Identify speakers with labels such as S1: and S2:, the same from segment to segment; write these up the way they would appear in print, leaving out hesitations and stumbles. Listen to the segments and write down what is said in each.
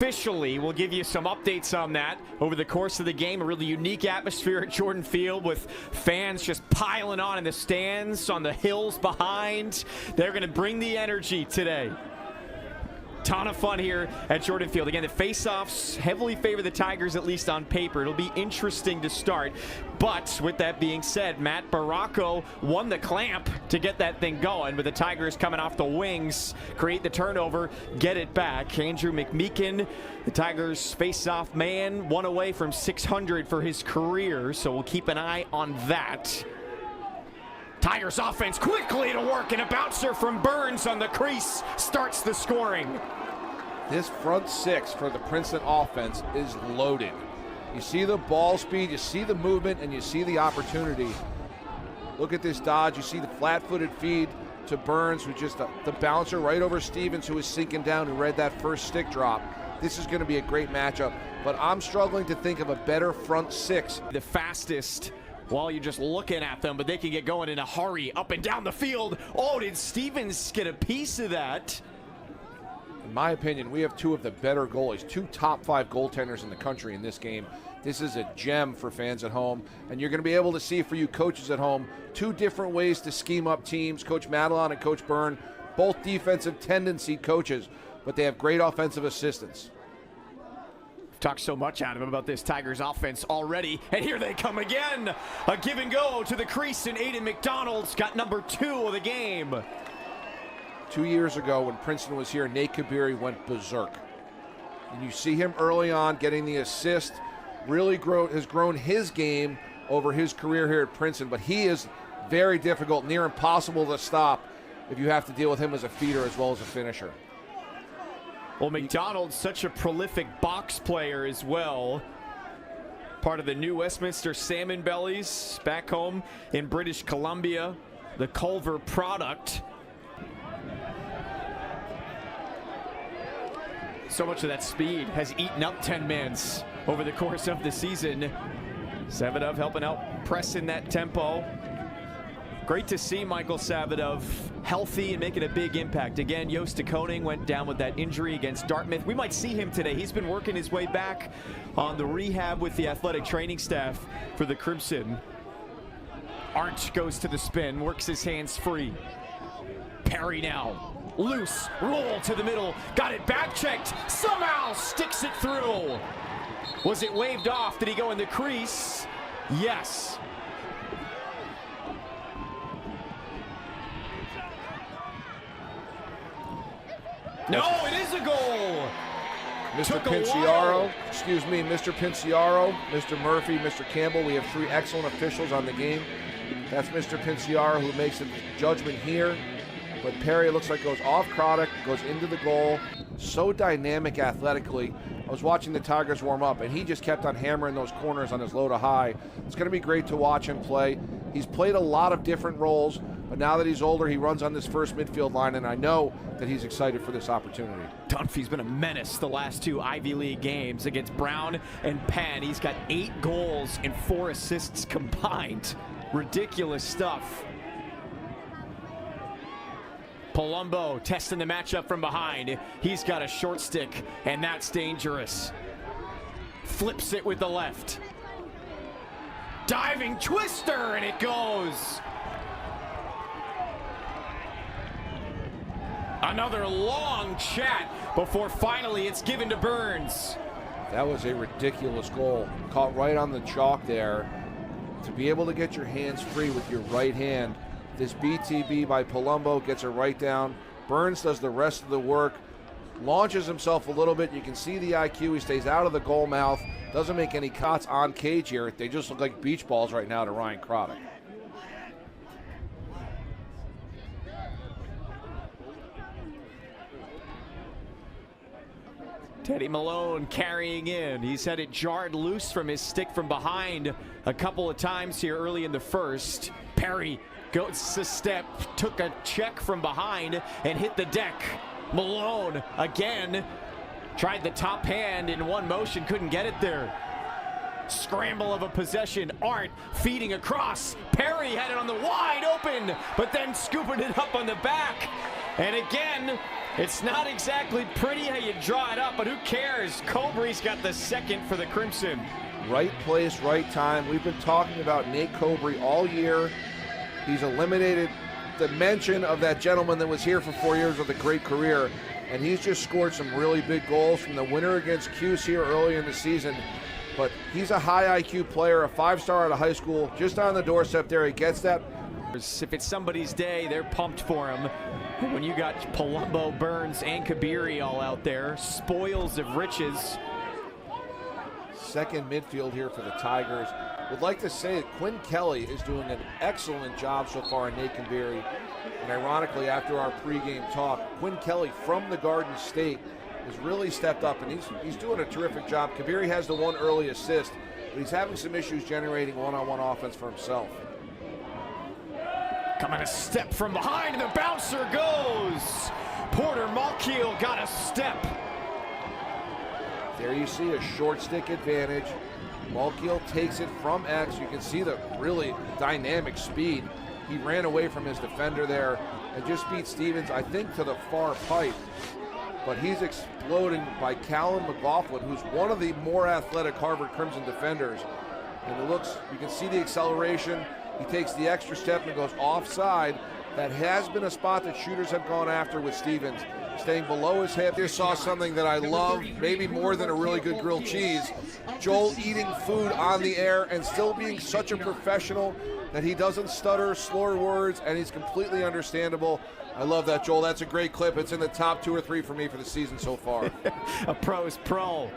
S1: Officially, we'll give you some updates on that over the course of the game. A really unique atmosphere at Jordan Field with fans just piling on in the stands, on the hills behind. They're going to bring the energy today. Ton of fun here at Jordan Field. Again, the face-offs heavily favor the Tigers, at least on paper. It'll be interesting to start. But with that being said, Matt Baracco won the clamp to get that thing going, but the Tigers coming off the wings, create the turnover, get it back. Andrew McMeekin, the Tigers face-off man, one away from 600 for his career, so we'll keep an eye on that. Tigers offense quickly to work, and a bouncer from Burns on the crease starts the scoring.
S2: This front six for the Princeton offense is loaded. You see the ball speed, you see the movement, and you see the opportunity. Look at this dodge. You see the flat-footed feed to Burns, who just the bouncer right over Stevens, who was sinking down and read that first stick drop. This is going to be a great matchup, but I'm struggling to think of a better front six.
S1: The fastest while you're just looking at them, but they can get going in a hurry up and down the field. Oh, did Stevens get a piece of that?
S2: In my opinion, we have two of the better goalies, two top 5 goaltenders in the country in this game. This is a gem for fans at home, and you're going to be able to see for you coaches at home, two different ways to scheme up teams. Coach Madelon and Coach Byrne, both defensive tendency coaches, but they have great offensive assistants.
S1: Talked so much out of him about this Tigers offense already, and here they come again. A give and go to the crease, and Aiden McDonald's got number 2 of the game.
S2: 2 years ago when Princeton was here, Nate Kabiri went berserk. And you see him early on getting the assist, really has grown his game over his career here at Princeton, but he is very difficult, near impossible to stop if you have to deal with him as a feeder as well as a finisher.
S1: Well, McDonald's such a prolific box player as well. Part of the new Westminster Salmon Bellies back home in British Columbia, the Culver product. So much of that speed has eaten up 10 minutes over the course of the season. Savidov helping out press in that tempo. Great to see Michael Savidov healthy and making a big impact. Again, Joost Koning went down with that injury against Dartmouth. We might see him today. He's been working his way back on the rehab with the athletic training staff for the Crimson. Arch goes to the spin, works his hands free. Perry now. Loose, roll to the middle, got it back checked, somehow sticks it through. Was it waved off? Did he go in the crease? Yes. No, it is a goal.
S2: Mr. Pinciaro, Mr. Pinciaro, Mr. Murphy, Mr. Campbell, we have 3 excellent officials on the game. That's Mr. Pinciaro who makes the judgment here. But Perry looks like goes off Croddick, goes into the goal. So dynamic athletically. I was watching the Tigers warm up, and he just kept on hammering those corners on his low to high. It's going to be great to watch him play. He's played a lot of different roles, but now that he's older, he runs on this first midfield line, and I know that he's excited for this opportunity.
S1: Dunphy's been a menace the last 2 Ivy League games against Brown and Penn. He's got 8 goals and 4 assists combined. Ridiculous stuff. Palumbo testing the matchup from behind. He's got a short stick, and that's dangerous. Flips it with the left. Diving twister, and it goes. Another long chat before finally it's given to Burns.
S2: That was a ridiculous goal. Caught right on the chalk there. To be able to get your hands free with your right hand. This BTB by Palumbo gets it right down. Burns does the rest of the work. Launches himself a little bit. You can see the IQ. He stays out of the goal mouth. Doesn't make any cuts on cage here. They just look like beach balls right now to Ryan Croddick.
S1: Teddy Malone carrying in. He's had it jarred loose from his stick from behind a couple of times here early in the first. Perry goes a step, took a check from behind and hit the deck. Malone again tried the top hand in one motion, couldn't get it there. Scramble of a possession. Art feeding across. Perry had it on the wide open, but then scooping it up on the back. And again, It's not exactly pretty how you draw it up, but who cares? Cobre's got the second for the Crimson.
S2: Right place, right time. We've been talking about Nate Cobre all year. He's eliminated the mention of that gentleman that was here for 4 years with a great career, and he's just scored some really big goals from the winner against Cuse here early in the season. But he's a high IQ player, a 5-star out of high school, just on the doorstep there. He gets that.
S1: If it's somebody's day, they're pumped for him. When you got Palumbo, Burns, and Kabiri all out there, spoils of riches.
S2: Second midfield here for the Tigers. Would like to say that Quinn Kelly is doing an excellent job so far in Nate Kabiri. And ironically, after our pregame talk, Quinn Kelly from the Garden State has really stepped up, and he's doing a terrific job. Kabiri has the one early assist, but he's having some issues generating one-on-one offense for himself.
S1: Coming a step from behind, and the bouncer goes. Porter Malkiel got a step.
S2: There you see a short stick advantage. Malkiel takes it from X. You can see the really dynamic speed. He ran away from his defender there and just beat Stevens, I think, to the far pipe. But he's exploding by Callum McLaughlin, who's one of the more athletic Harvard Crimson defenders. And it looks, you can see the acceleration. He takes the extra step and goes offside. That has been a spot that shooters have gone after with Stevens, staying below his hip. Just saw something that I love, maybe more than a really good grilled cheese. Joel eating food on the air and still being such a professional that he doesn't stutter, slur words, and he's completely understandable. I love that, Joel. That's a great clip. It's in the top 2 or 3 for me for the season so far.
S1: A pro's pro.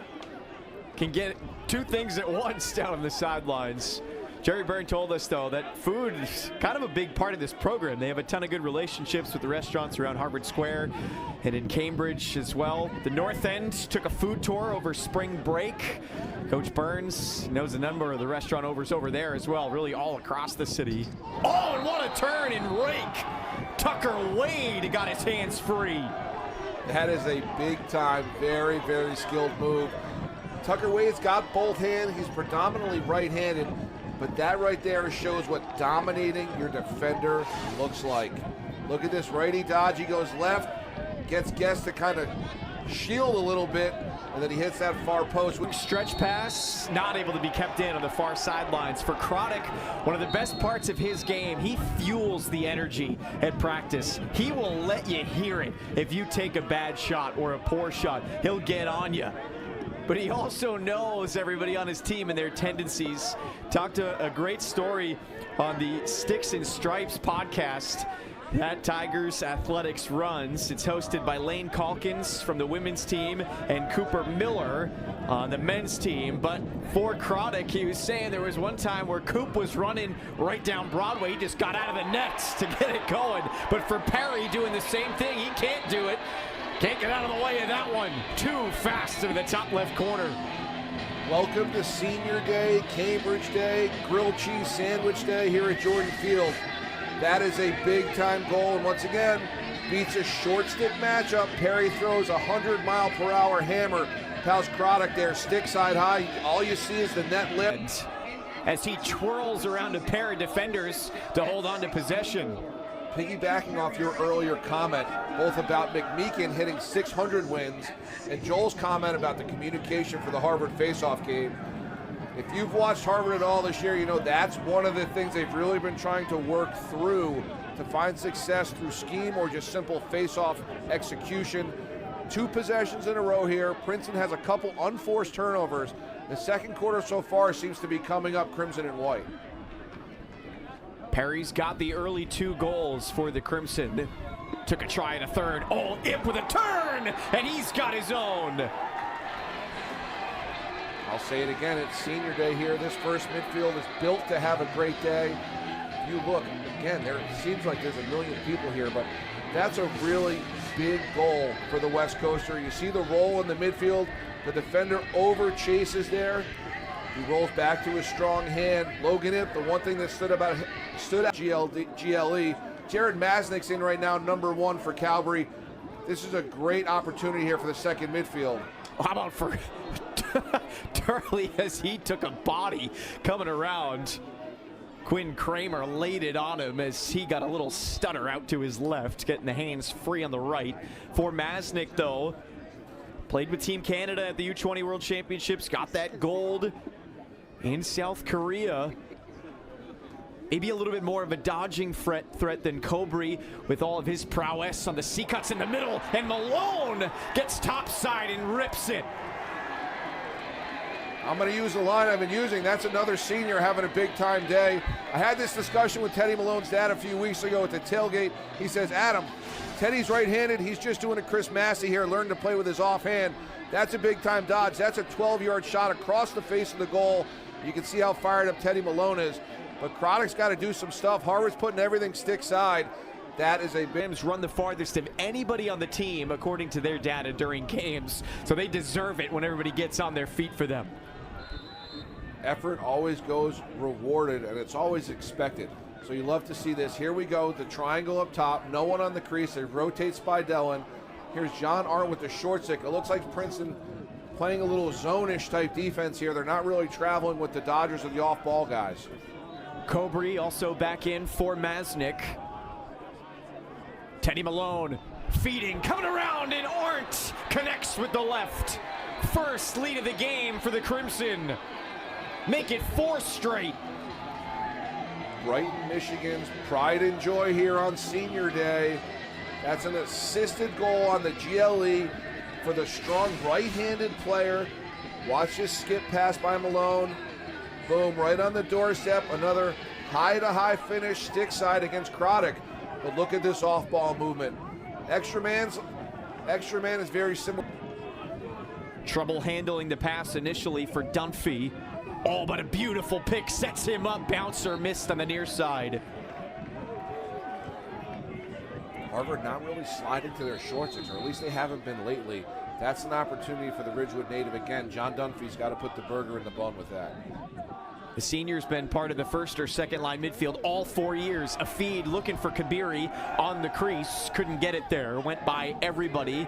S1: Can get 2 things at once down on the sidelines. Jerry Byrne told us, though, that food is kind of a big part of this program. They have a ton of good relationships with the restaurants around Harvard Square and in Cambridge as well. The North End took a food tour over spring break. Coach Burns knows a number of the restaurant owners over there as well, really all across the city. Oh, and what a turn and rake. Tucker Wade got his hands free.
S2: That is a big-time, very, very skilled move. Tucker Wade's got both hands. He's predominantly right-handed. But that right there shows what dominating your defender looks like. Look at this righty dodge. He goes left, gets Guest to kind of shield a little bit, and then he hits that far post.
S1: Stretch pass, not able to be kept in on the far sidelines. For Croddick, one of the best parts of his game, he fuels the energy at practice. He will let you hear it. If you take a bad shot or a poor shot, he'll get on you. But he also knows everybody on his team and their tendencies. Talked a great story on the Sticks and Stripes podcast that Tigers Athletics runs. It's hosted by Lane Calkins from the women's team and Cooper Miller on the men's team. But for Croddick, he was saying there was one time where Coop was running right down Broadway. He just got out of the nets to get it going. But for Perry doing the same thing, he can't do it. Can't get out of the way of that one. Too fast to the top left corner.
S2: Welcome to Senior Day, Cambridge Day, Grilled Cheese Sandwich Day here at Jordan Field. That is a big-time goal, and once again, beats a short stick matchup. Perry throws a 100-mile-per-hour hammer. Pals Croddick there, stick side high. All you see is the net lip.
S1: As he twirls around a pair of defenders to hold on to possession.
S2: Piggybacking off your earlier comment, both about McMeekin hitting 600 wins and Joel's comment about the communication for the Harvard face-off game. If you've watched Harvard at all this year, you know that's one of the things they've really been trying to work through to find success through scheme or just simple face-off execution. 2 possessions in a row here. Princeton has a couple unforced turnovers. The second quarter so far seems to be coming up crimson and white.
S1: Perry's got the early 2 goals for the Crimson. Took a try at a third. Oh, Ip with a turn, and he's got his own.
S2: I'll say it again, it's Senior Day here. This first midfield is built to have a great day. You look, again, there it seems like there's a million people here, but that's a really big goal for the West Coaster. You see the roll in the midfield. The defender over chases there. He rolls back to his strong hand. Logan Ip, the one thing that stood out GLE. Jared Masnick's in right now, number 1 for Calgary. This is a great opportunity here for the second midfield.
S1: How about for Turley as he took a body coming around. Quinn Kramer laid it on him as he got a little stutter out to his left, getting the hands free on the right. For Masnick, though, played with Team Canada at the U20 World Championships, got that gold in South Korea. Maybe a little bit more of a dodging threat than Cobry with all of his prowess on the C-cuts in the middle, and Malone gets topside and rips it.
S2: I'm going to use the line I've been using. That's another senior having a big-time day. I had this discussion with Teddy Malone's dad a few weeks ago at the tailgate. He says, Adam, Teddy's right-handed. He's just doing a Chris Massey here, learning to play with his offhand. That's a big-time dodge. That's a 12-yard shot across the face of the goal. You can see how fired up Teddy Malone is. But Craddock's got to do some stuff. Harvard's putting everything stick side. That is a big...
S1: run the farthest of anybody on the team, according to their data during games. So they deserve it when everybody gets on their feet for them.
S2: Effort always goes rewarded, and it's always expected. So you love to see this. Here we go, the triangle up top. No one on the crease. They rotate Spidell in. Here's John Arndt with the short stick. It looks like Princeton playing a little zone-ish type defense here. They're not really traveling with the Dodgers or the off-ball guys.
S1: Cobry also back in for Masnick. Teddy Malone feeding, coming around, and Arndt connects with the left. First lead of the game for the Crimson. Make it 4 straight.
S2: Brighton, Michigan's pride and joy here on Senior Day. That's an assisted goal on the GLE for the strong right-handed player. Watch this skip pass by Malone. Boom, right on the doorstep. Another high-to-high finish, stick side against Craddock. But look at this off-ball movement. Extra man is very similar.
S1: Trouble handling the pass initially for Dunphy. Oh, but a beautiful pick sets him up. Bouncer missed on the near side.
S2: Harvard not really sliding to their short sticks, or at least they haven't been lately. That's an opportunity for the Ridgewood native. Again, John Dunphy's got to put the burger in the bun with that.
S1: The senior's been part of the first or second line midfield all 4 years. A feed looking for Kabiri on the crease. Couldn't get it there. Went by everybody.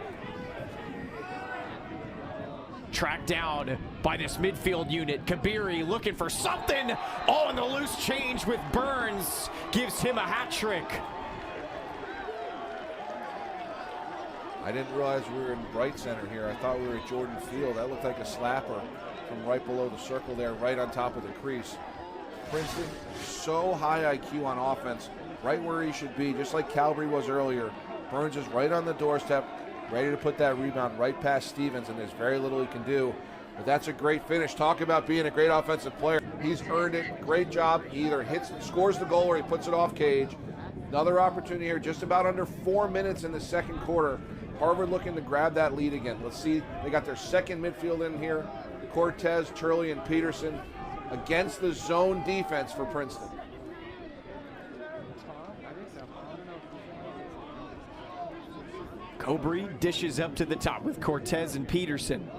S1: Tracked down by this midfield unit. Kabiri looking for something. Oh, and the loose change with Burns gives him a hat trick.
S2: I didn't realize we were in Bright Center here. I thought we were at Jordan Field. That looked like a slapper from right below the circle there, right on top of the crease. Princeton, so high IQ on offense, right where he should be, just like Calgary was earlier. Burns is right on the doorstep, ready to put that rebound right past Stevens, and there's very little he can do. But that's a great finish. Talk about being a great offensive player. He's earned it. Great job. He either scores the goal or he puts it off cage. Another opportunity here, just about under 4 minutes in the second quarter. Harvard looking to grab that lead again. Let's see, they got their second midfield in here. Cortez, Turley, and Peterson against the zone defense for Princeton.
S1: Cobry dishes up to the top with Cortez and Peterson.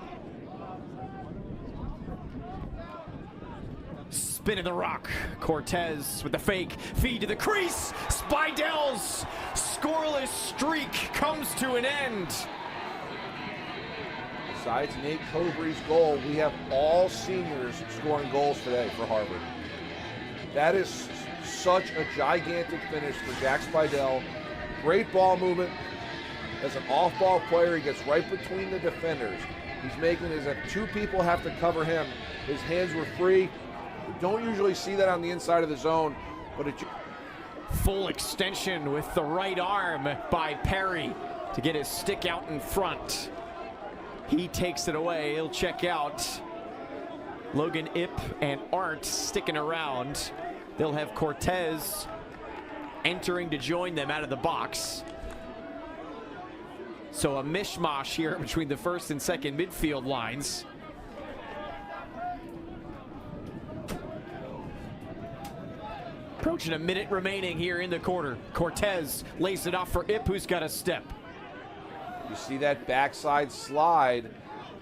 S1: Spin of the rock. Cortez with the fake. Feed to the crease. Spidell's scoreless streak comes to an end.
S2: Besides Nate Cobry's goal, we have all seniors scoring goals today for Harvard. That is such a gigantic finish for Jack Spidell. Great ball movement. As an off-ball player, he gets right between the defenders. He's making it as if 2 people have to cover him. His hands were free. We don't usually see that on the inside of the zone, but it...
S1: Full extension with the right arm by Perry to get his stick out in front. He takes it away. He'll check out. Logan Ip and Arndt sticking around. They'll have Cortez entering to join them out of the box. So a mishmash here between the first and second midfield lines. Approaching a minute remaining here in the quarter. Cortez lays it off for Ip, who's got a step.
S2: You see that backside slide.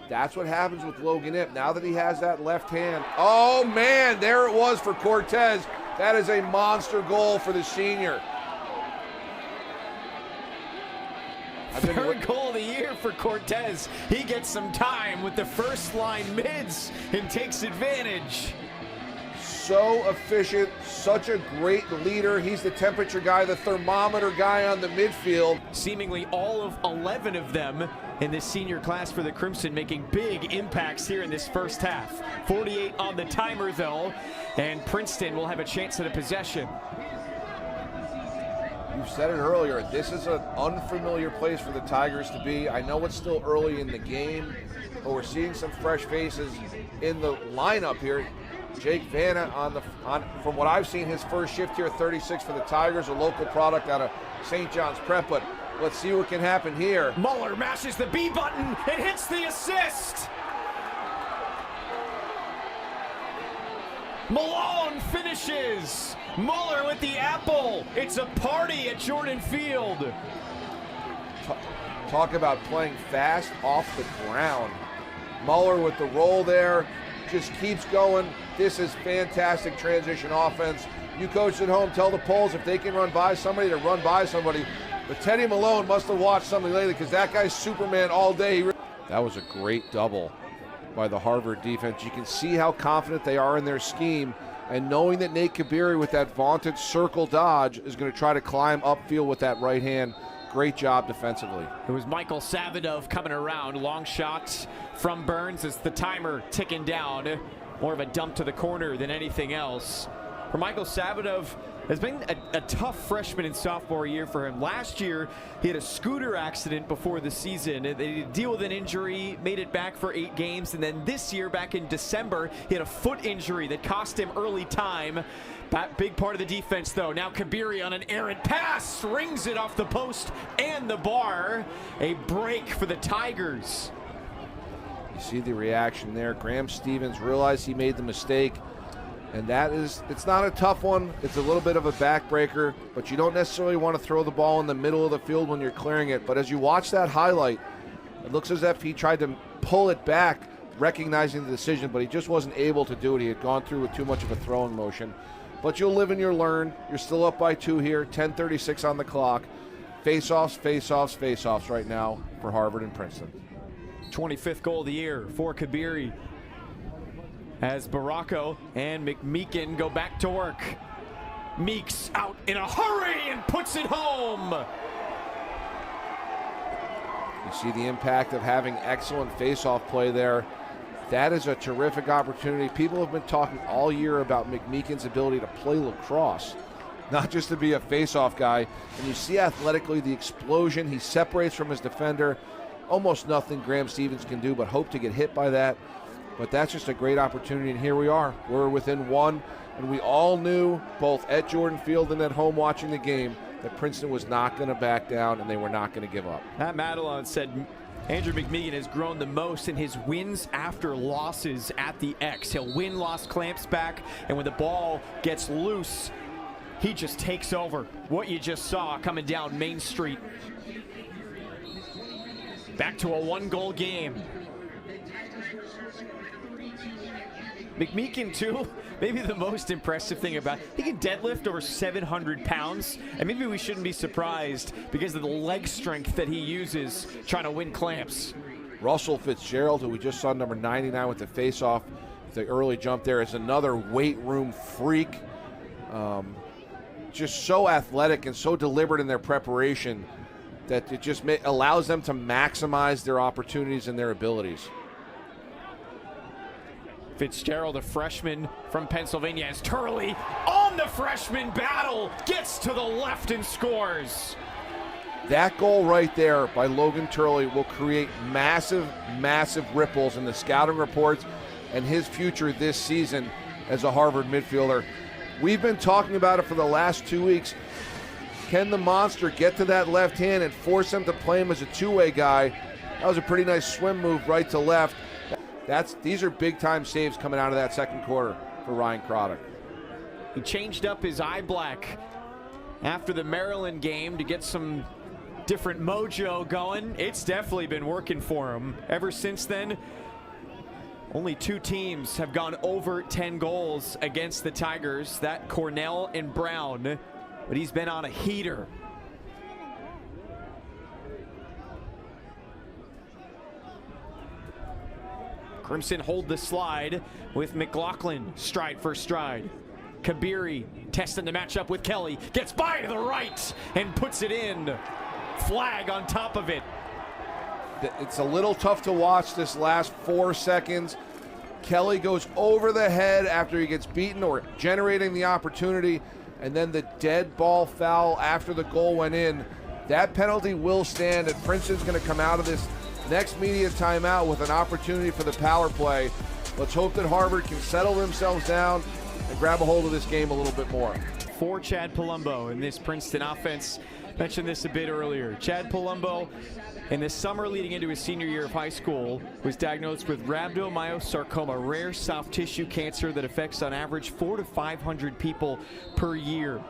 S2: That's what happens with Logan Ip. Now that he has that left hand. Oh, man, there it was for Cortez. That is a monster goal for the senior.
S1: Third goal of the year for Cortez. He gets some time with the first line mids and takes advantage.
S2: so efficient, such a great leader. He's the temperature guy, the thermometer guy on the midfield.
S1: Seemingly all of 11 of them in this senior class for the Crimson making big impacts here in this first half. 48 on the timer though, and Princeton will have a chance at a possession.
S2: You said it earlier, this is an unfamiliar place for the Tigers to be. I know it's still early in the game, but we're seeing some fresh faces in the lineup here. Jake Vanna from what I've seen, his first shift here, 36 for the Tigers, a local product out of St. John's Prep, but let's see what can happen here.
S1: Muller mashes the B button and hits the assist. Malone finishes. Muller with the apple. It's a party at Jordan Field.
S2: Talk about playing fast off the ground. Muller with the roll there, just keeps going. This is fantastic transition offense. You coaches at home, tell the Poles if they can run by somebody to run by somebody. But Teddy Malone must have watched something lately because that guy's Superman all day. That was a great double by the Harvard defense. You can see how confident they are in their scheme, and knowing that Nate Kabiri with that vaunted circle dodge is going to try to climb upfield with that right hand. Great job defensively.
S1: It was Michael Savidov coming around. Long shot from Burns as the timer ticking down. More of a dump to the corner than anything else. For Michael Savidov, has been a tough freshman and sophomore year for him. Last year, he had a scooter accident before the season. They had to deal with an injury, made it back for 8 games, and then this year, back in December, he had a foot injury that cost him early time. Big part of the defense, though. Now Kabiri on an errant pass, rings it off the post and the bar. A break for the Tigers.
S2: You see the reaction there. Graham Stevens realized he made the mistake. And it's not a tough one. It's a little bit of a backbreaker, but you don't necessarily want to throw the ball in the middle of the field when you're clearing it. But as you watch that highlight, it looks as if he tried to pull it back, recognizing the decision, but he just wasn't able to do it. He had gone through with too much of a throwing motion. But you'll live and you'll learn. You're still up by 2 here, 10:36 on the clock. Face-offs, face-offs, face-offs right now for Harvard and Princeton.
S1: 25th goal of the year for Kabiri, as Baracco and McMeekin go back to work. Meeks out in a hurry and puts it home.
S2: You see the impact of having excellent face-off play there. That is a terrific opportunity. People have been talking all year about McMeekin's ability to play lacrosse, not just to be a face-off guy. And you see athletically the explosion. He separates from his defender. Almost nothing Graham Stevens can do but hope to get hit by that. But that's just a great opportunity, and here we are. We're within 1, and we all knew, both at Jordan Field and at home watching the game, that Princeton was not going to back down and they were not going to give up.
S1: Matt Madelon said Andrew McMeekin has grown the most in his wins after losses at the X. He'll win-loss clamps back, and when the ball gets loose, he just takes over. What you just saw coming down Main Street. Back to a 1-goal game. McMeekin, too, maybe the most impressive thing about it, he can deadlift over 700 pounds, and maybe we shouldn't be surprised because of the leg strength that he uses trying to win clamps.
S2: Russell Fitzgerald, who we just saw number 99 with the face-off, the early jump there, is another weight room freak. Just so athletic and so deliberate in their preparation that it just allows them to maximize their opportunities and their abilities.
S1: Fitzgerald, a freshman from Pennsylvania, as Turley on the freshman battle gets to the left and scores.
S2: That goal right there by Logan Turley will create massive, massive ripples in the scouting reports and his future this season as a Harvard midfielder. We've been talking about it for the last 2 weeks. Can the monster get to that left hand and force him to play him as a two-way guy? That was a pretty nice swim move right to left. These are big-time saves coming out of that second quarter for Ryan Craddock.
S1: He changed up his eye black after the Maryland game to get some different mojo going. It's definitely been working for him. Ever since then, only 2 teams have gone over 10 goals against the Tigers. That Cornell and Brown, but he's been on a heater. Crimson hold the slide with McLaughlin stride for stride. Kabiri testing the matchup with Kelly, gets by to the right and puts it in. Flag on top of it.
S2: It's a little tough to watch this last 4 seconds. Kelly goes over the head after he gets beaten or generating the opportunity, and then the dead ball foul after the goal went in. That penalty will stand, and Princeton's going to come out of this next media timeout with an opportunity for the power play. Let's hope that Harvard can settle themselves down and grab a hold of this game a little bit more.
S1: For Chad Palumbo in this Princeton offense, mentioned this a bit earlier. Chad Palumbo, in the summer leading into his senior year of high school, was diagnosed with rhabdomyosarcoma, rare soft tissue cancer that affects on average 400 to 500 people per year.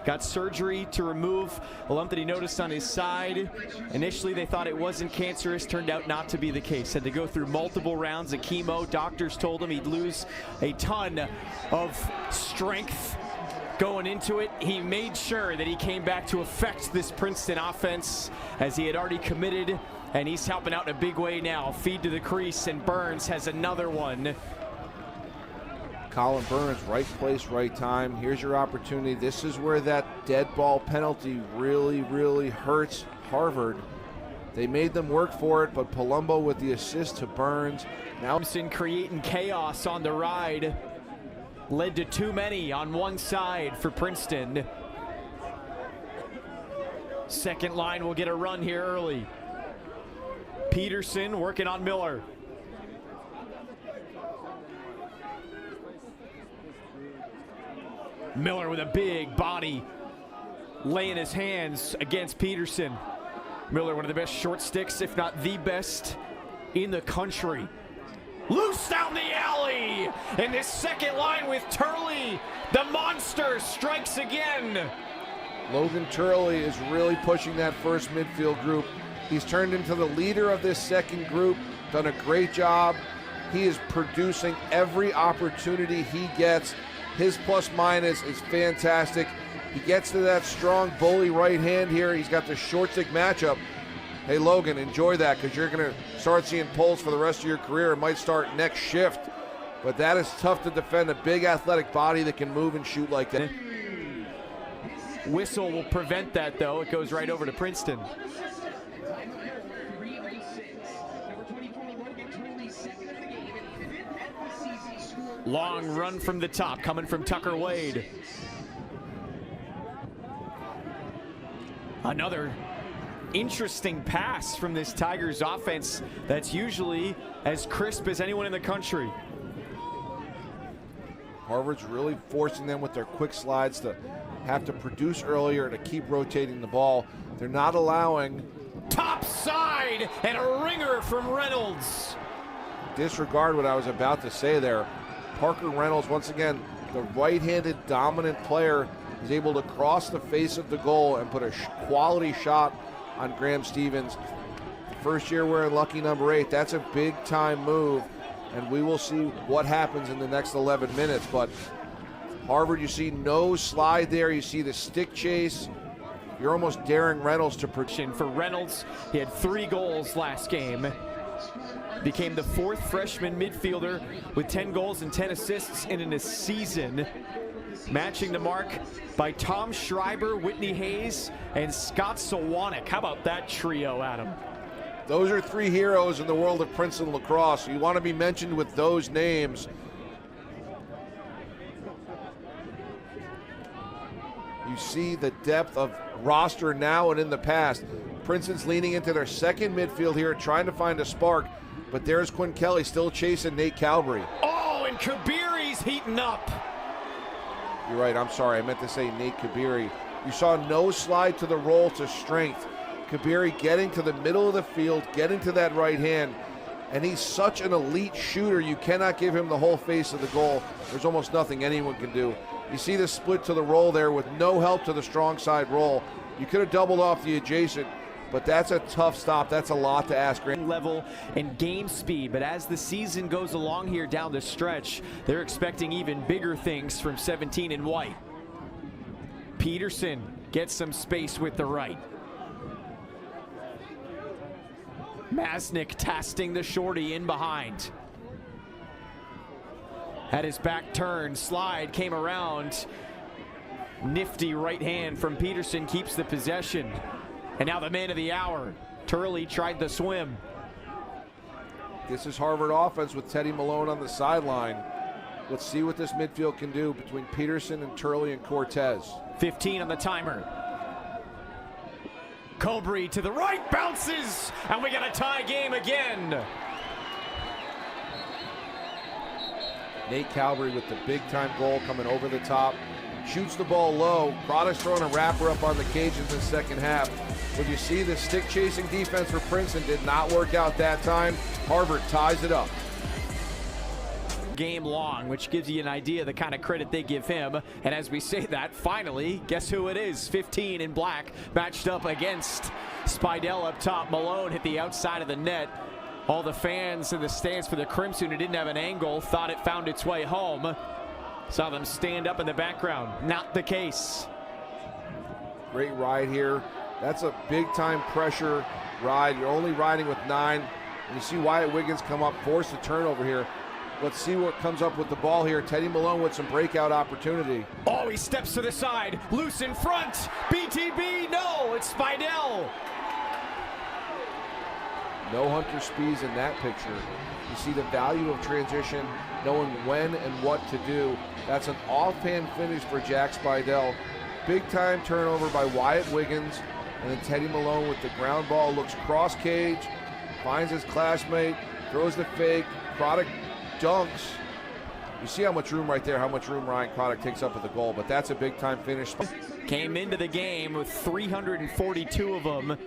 S1: Got surgery to remove a lump that he noticed on his side. Initially, they thought it wasn't cancerous. Turned out not to be the case. Had to go through multiple rounds of chemo. Doctors told him he'd lose a ton of strength going into it. He made sure that he came back to affect this Princeton offense as he had already committed, and he's helping out in a big way now. Feed to the crease, and Burns has another one.
S2: Colin Burns, right place, right time. Here's your opportunity. This is where that dead ball penalty really, really hurts Harvard. They made them work for it, but Palumbo with the assist to Burns. Now
S1: Thompson creating chaos on the ride. Led to too many on one side for Princeton. Second line will get a run here early. Peterson working on Miller. Miller with a big body, laying his hands against Peterson. Miller, one of the best short sticks, if not the best in the country. Loose down the alley, and this second line with Turley. The monster strikes again.
S2: Logan Turley is really pushing that first midfield group. He's turned into the leader of this second group, done a great job. He is producing every opportunity he gets. His plus minus is fantastic. He gets to that strong bully right hand here. He's got the short stick matchup. Hey, Logan, enjoy that, because you're going to start seeing pulls for the rest of your career. It might start next shift, but that is tough to defend a big athletic body that can move and shoot like that.
S1: Whistle will prevent that, though. It goes right over to Princeton. Long run from the top, coming from Tucker Wade. Another interesting pass from this Tigers offense that's usually as crisp as anyone in the country.
S2: Harvard's really forcing them with their quick slides to have to produce earlier to keep rotating the ball. They're not allowing.
S1: Top side and a ringer from Reynolds.
S2: Disregard what I was about to say there. Parker Reynolds, once again, the right-handed dominant player, is able to cross the face of the goal and put a quality shot on Graham Stevens. The first year wearing lucky number 8, that's a big-time move, and we will see what happens in the next 11 minutes. But Harvard, you see no slide there. You see the stick chase. You're almost daring Reynolds to prediction.
S1: For Reynolds, he had 3 goals last game. Became the 4th freshman midfielder with 10 goals and 10 assists in a season. Matching the mark by Tom Schreiber, Whitney Hayes, and Scott Sawanek. How about that trio, Adam?
S2: Those are 3 heroes in the world of Princeton lacrosse. You want to be mentioned with those names. You see the depth of roster now and in the past. Princeton's leaning into their second midfield here, trying to find a spark. But there's Quinn Kelly still chasing Nate Calbury.
S1: Oh, and Kabiri's heating up.
S2: You're right, I'm sorry. I meant to say Nate Kabiri. You saw no slide to the roll to strength. Kabiri getting to the middle of the field, getting to that right hand. And he's such an elite shooter, you cannot give him the whole face of the goal. There's almost nothing anyone can do. You see the split to the roll there with no help to the strong side roll. You could have doubled off the adjacent, but that's a tough stop. That's a lot to ask.
S1: Level and game speed, but as the season goes along here down the stretch, they're expecting even bigger things from 17 in white. Peterson gets some space with the right. Masnick testing the shorty in behind. Had his back turned, slide, came around. Nifty right hand from Peterson keeps the possession. And now the man of the hour. Turley tried the swim.
S2: This is Harvard offense with Teddy Malone on the sideline. Let's see what this midfield can do between Peterson and Turley and Cortez.
S1: 15 on the timer. Cobry to the right, bounces, and we got a tie game again.
S2: Nate Calvary with the big-time goal coming over the top. Shoots the ball low. Craddock's throwing a wrapper up on the Cajuns in the second half. When you see the stick-chasing defense for Princeton did not work out that time, Harvard ties it up.
S1: Game long, which gives you an idea of the kind of credit they give him. And as we say that, finally, guess who it is? 15 in black, matched up against Spidell up top. Malone hit the outside of the net. All the fans in the stands for the Crimson who didn't have an angle thought it found its way home. Saw them stand up in the background. Not the case.
S2: Great ride here. That's a big-time pressure ride. You're only riding with 9. And you see Wyatt Wiggins come up, force the turnover here. Let's see what comes up with the ball here. Teddy Malone with some breakout opportunity.
S1: Oh, he steps to the side. Loose in front. BTB, no, it's Spidell.
S2: No Hunter Spees in that picture. You see the value of transition, knowing when and what to do. That's an offhand finish for Jack Spidell. Big time turnover by Wyatt Wiggins. And then Teddy Malone with the ground ball, looks cross cage, finds his classmate, throws the fake. Craddock dunks. You see how much room right there, how much room Ryan Craddock takes up with the goal, but that's a big time finish.
S1: Came into the game with 342 of them.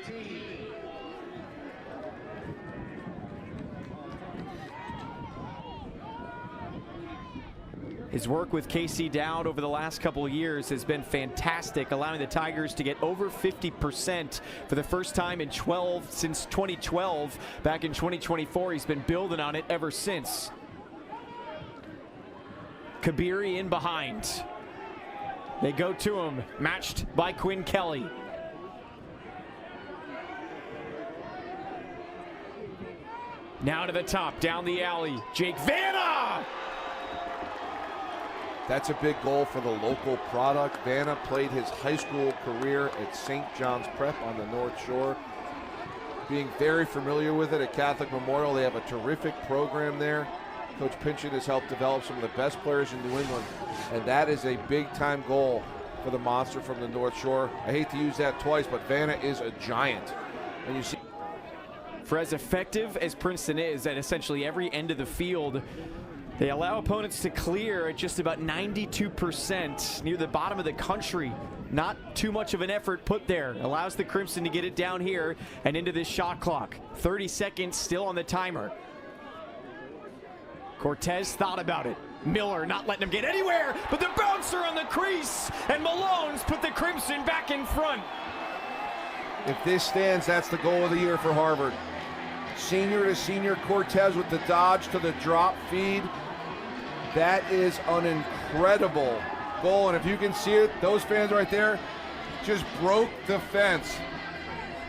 S1: His work with KC Dowd over the last couple of years has been fantastic, allowing the Tigers to get over 50% for the first time in since 2012. Back in 2024, he's been building on it ever since. Kabiri in behind. They go to him, matched by Quinn Kelly. Now to the top, down the alley, Jake Vanna!
S2: That's a big goal for the local product. Vanna played his high school career at St. John's Prep on the North Shore. Being very familiar with it at Catholic Memorial, they have a terrific program there. Coach Pynchon has helped develop some of the best players in New England, and that is a big-time goal for the monster from the North Shore. I hate to use that twice, but Vanna is a giant. And you see,
S1: for as effective as Princeton is at essentially every end of the field, they allow opponents to clear at just about 92%, near the bottom of the country. Not too much of an effort put there. Allows the Crimson to get it down here and into this shot clock. 30 seconds still on the timer. Cortez thought about it. Miller not letting him get anywhere, but the bouncer on the crease, and Malone's put the Crimson back in front.
S2: if this stands, that's the goal of the year for Harvard. Senior to senior, Cortez with the dodge to the drop feed. That is an incredible goal, and if you can see it, those fans right there just broke the fence.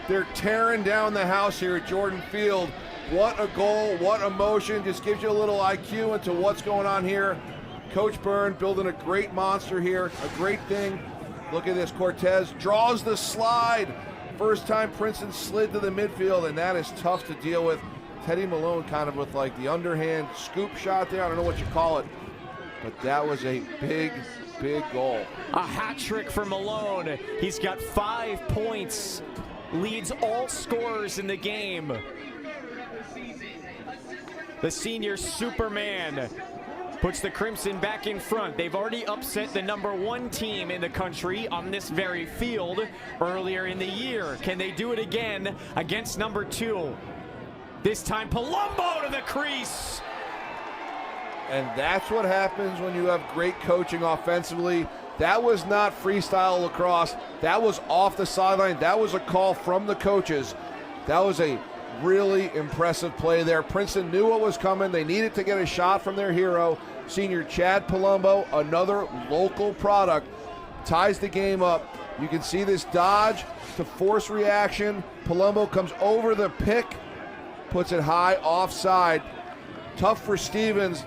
S2: They're tearing down the house here at Jordan Field. What a goal, what emotion, just gives you a little IQ into what's going on here. Coach Byrne building a great monster here, a great thing. Look at this, Cortez draws the slide. First time Princeton slid to the midfield, and that is tough to deal with. Teddy Malone kind of with like the underhand scoop shot there, I don't know what you call it, but that was a big, big goal.
S1: A hat trick for Malone. He's got 5 points, leads all scorers in the game. The senior Superman puts the Crimson back in front. They've already upset the #1 team in the country on this very field earlier in the year. Can they do it again against #2? This time Palumbo to the crease.
S2: And that's what happens when you have great coaching offensively. That was not freestyle lacrosse. That was off the sideline. That was a call from the coaches. That was a really impressive play there. Princeton knew what was coming. They needed to get a shot from their hero. Senior Chad Palumbo, another local product, ties the game up. You can see this dodge to force reaction. Palumbo comes over the pick, puts it high offside. Tough for Stevens.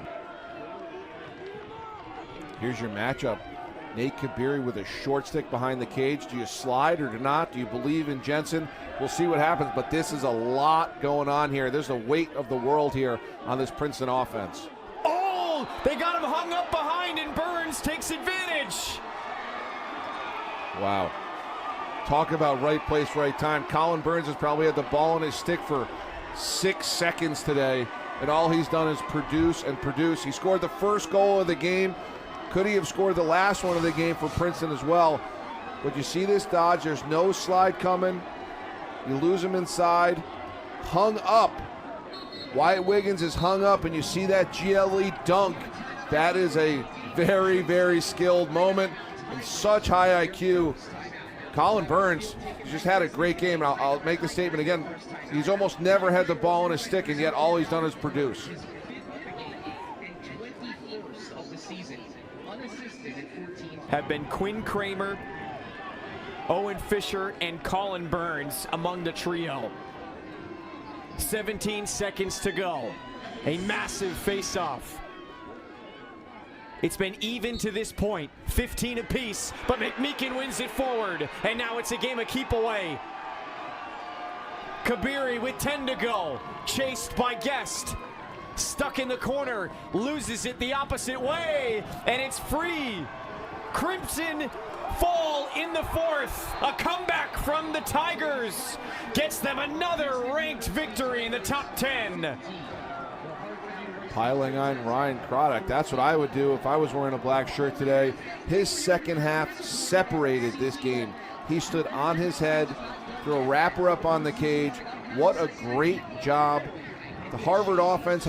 S2: Here's your matchup. Nate Kabiri with a short stick behind the cage. Do you slide or do not? Do you believe in Jensen? We'll see what happens, but this is a lot going on here. There's the weight of the world here on this Princeton offense.
S1: Oh, they got him hung up behind, and Burns takes advantage.
S2: Wow. Talk about right place, right time. Colin Burns has probably had the ball on his stick for 6 seconds today, and all he's done is produce and produce. He scored the first goal of the game. Could he have scored the last one of the game for Princeton as well? But you see this dodge, there's no slide coming. You lose him inside. Hung up. Wyatt Wiggins is hung up, and you see that GLE dunk. That is a very, very skilled moment and such high IQ. Colin Burns just had a great game, and I'll make the statement again. He's almost never had the ball on his stick, and yet all he's done is produce.
S1: Have been Quinn Kramer, Owen Fisher, and Colin Burns among the trio. 17 seconds to go. A massive face-off. It's been even to this point, 15 apiece, but McMeekin wins it forward, and now it's a game of keep away. Kabiri with 10 to go, chased by Guest. Stuck in the corner, loses it the opposite way, and it's free. Crimson fall in the fourth. A comeback from the Tigers gets them another ranked victory in the top 10.
S2: Piling on Ryan Craddock. That's what I would do if I was wearing a black shirt today. His second half separated this game. He stood on his head, threw a wrapper up on the cage. What a great job. The Harvard offense